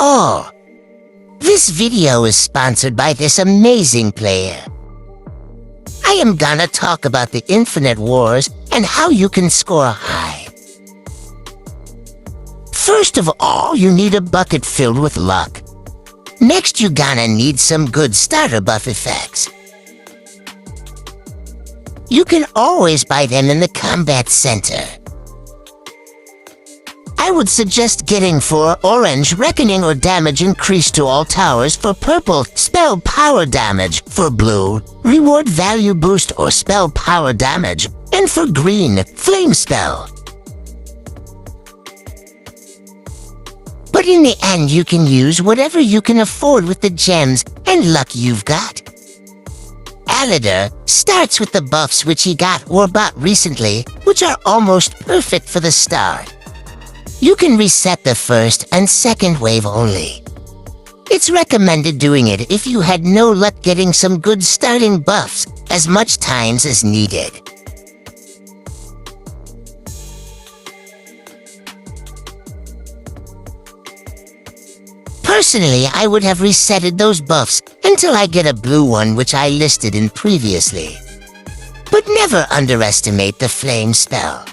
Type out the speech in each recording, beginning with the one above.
all. This video is sponsored by this amazing player. I am gonna talk about the Infinite Wars and how you can score high. First of all, you need a bucket filled with luck. Next, you gonna need some good starter buff effects. You can always buy them in the combat center. I would suggest getting for orange reckoning or damage increase to all towers, for purple spell power damage, for blue reward value boost or spell power damage, and for green flame spell. But in the end, you can use whatever you can afford with the gems and luck you've got. Aladar starts with the buffs which he got or bought recently, which are almost perfect for the start. You can reset the first and second wave only. It's recommended doing it if you had no luck getting some good starting buffs as much times as needed. Personally, I would have resetted those buffs until I get a blue one, which I listed in previously. But never underestimate the flame spell.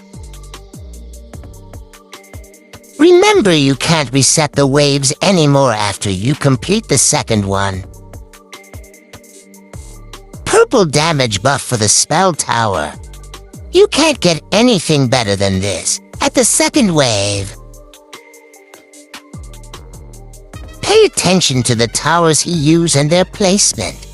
Remember, you can't reset the waves anymore after you complete the second one. Purple damage buff for the spell tower. You can't get anything better than this at the second wave. Pay attention to the towers he used and their placement.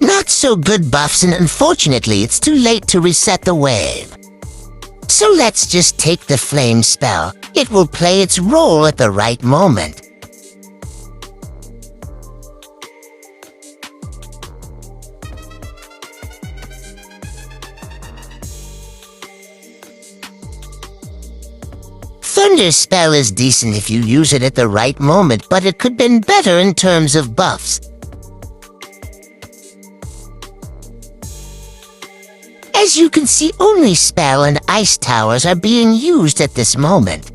Not so good buffs, and unfortunately it's too late to reset the wave. So let's just take the flame spell. It will play its role at the right moment. Thunder spell is decent if you use it at the right moment, but it could have been better in terms of buffs. As you can see, only spell and ice towers are being used at this moment.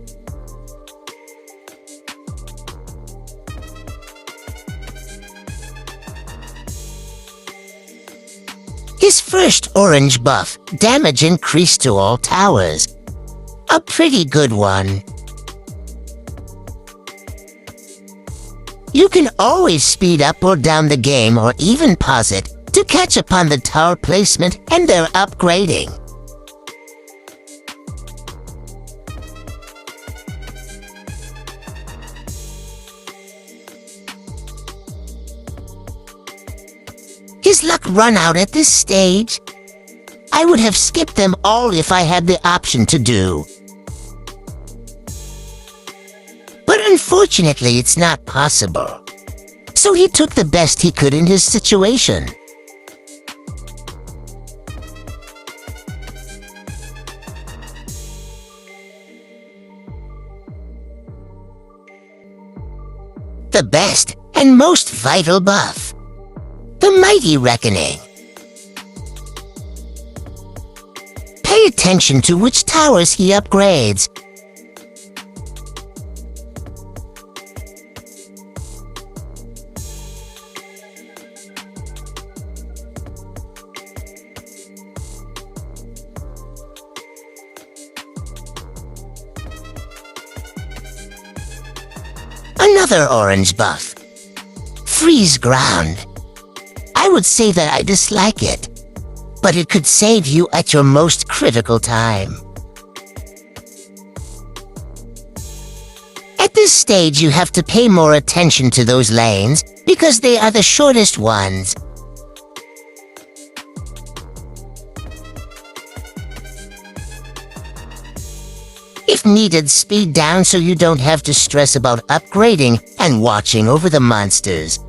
His first orange buff, damage increase to all towers. A pretty good one. You can always speed up or down the game or even pause it to catch up on the tower placement and their upgrading. His luck run out at this stage. I would have skipped them all if I had the option to do. But unfortunately, it's not possible. So he took the best he could in his situation. The best and most vital buff. The Mighty Reckoning. Pay attention to which towers he upgrades. Another orange buff. Freeze ground. I would say that I dislike it, but it could save you at your most critical time. At this stage, you have to pay more attention to those lanes because they are the shortest ones. If needed, speed down so you don't have to stress about upgrading and watching over the monsters.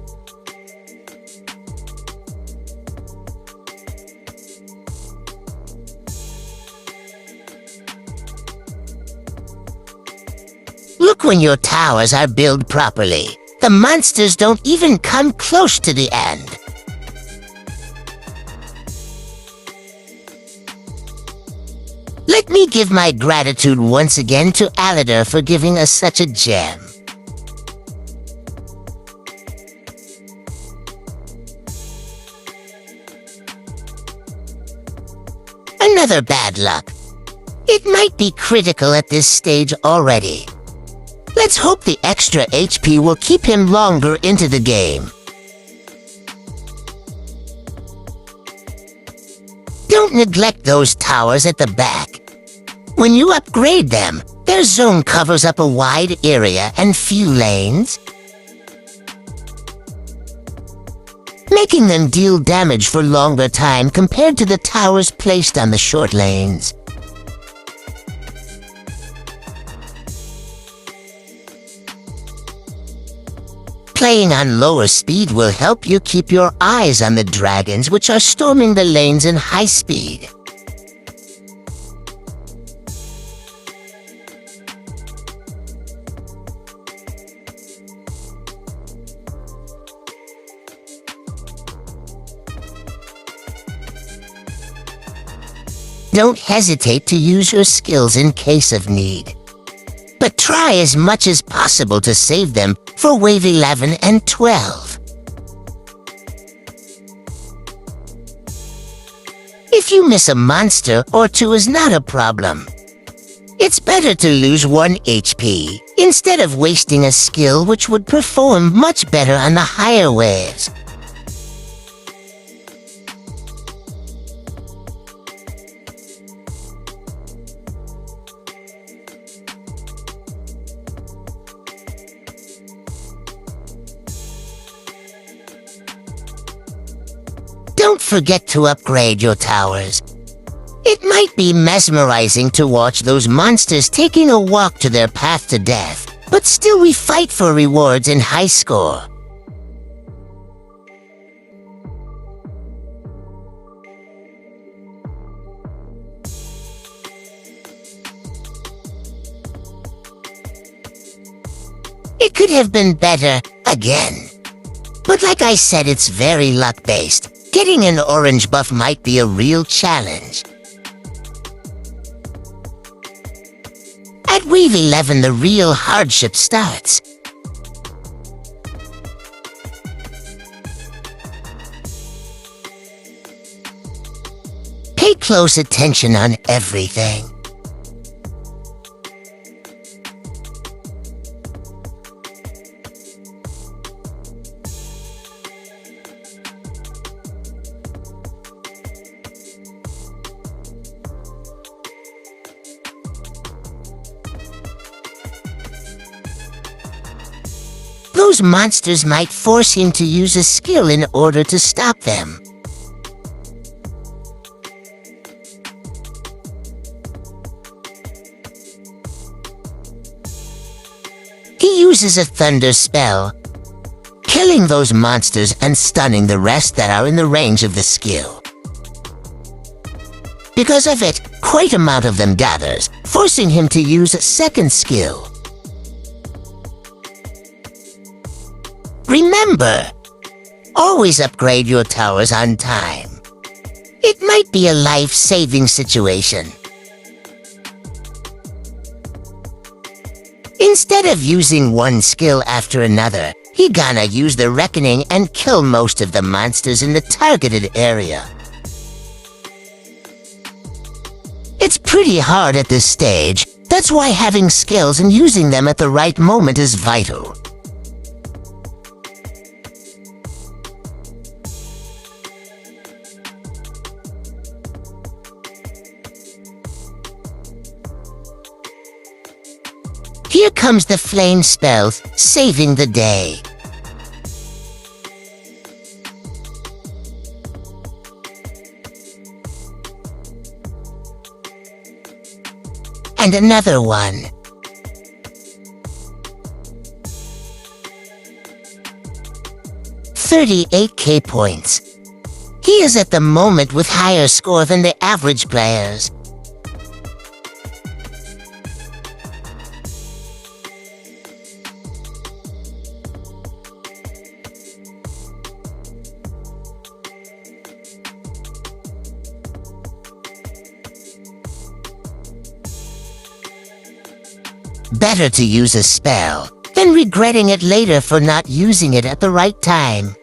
Look when your towers are built properly. The monsters don't even come close to the end. Let me give my gratitude once again to Aladar for giving us such a gem. Another bad luck. It might be critical at this stage already. Let's hope the extra HP will keep him longer into the game. Don't neglect those towers at the back. When you upgrade them, their zone covers up a wide area and few lanes, making them deal damage for longer time compared to the towers placed on the short lanes. Playing on lower speed will help you keep your eyes on the dragons which are storming the lanes in high speed. Don't hesitate to use your skills in case of need, but try as much as possible to save them for Wave 11 and 12. If you miss a monster or two is not a problem. It's better to lose 1 HP instead of wasting a skill which would perform much better on the higher waves. Don't forget to upgrade your towers. It might be mesmerizing to watch those monsters taking a walk to their path to death, but still we fight for rewards in high score. It could have been better, again. But like I said, it's very luck-based. Getting an orange buff might be a real challenge. At Wave 11, the real hardship starts. Pay close attention on everything. Those monsters might force him to use a skill in order to stop them. He uses a thunder spell, killing those monsters and stunning the rest that are in the range of the skill. Because of it, quite an amount of them gathers, forcing him to use a second skill. Remember, always upgrade your towers on time. It might be a life-saving situation. Instead of using one skill after another, he gonna use the Reckoning and kill most of the monsters in the targeted area. It's pretty hard at this stage. That's why having skills and using them at the right moment is vital. Here comes the flame spell, saving the day. And another one. $38,000 points. He is at the moment with higher score than the average players. Better to use a spell than regretting it later for not using it at the right time.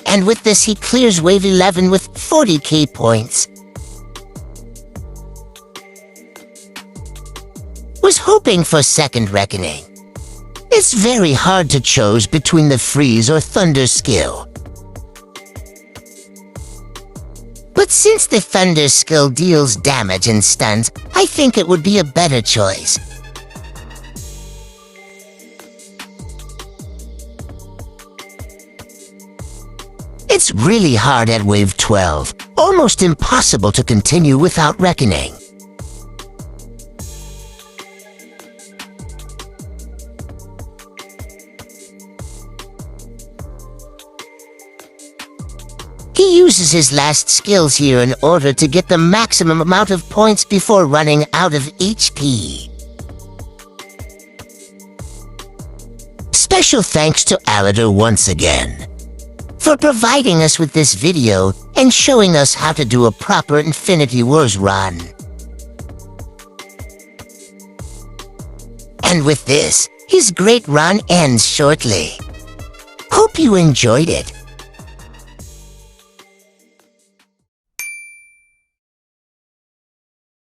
And with this he clears wave 11 with 40k points. Was hoping for second reckoning. It's very hard to choose between the freeze or thunder skill. But since the thunder skill deals damage and stuns, I think it would be a better choice. It's really hard at wave 12, almost impossible to continue without reckoning. He uses his last skills here in order to get the maximum amount of points before running out of HP. Special thanks to Aladar once again for providing us with this video and showing us how to do a proper Infinity Wars run. And with this, his great run ends shortly. Hope you enjoyed it.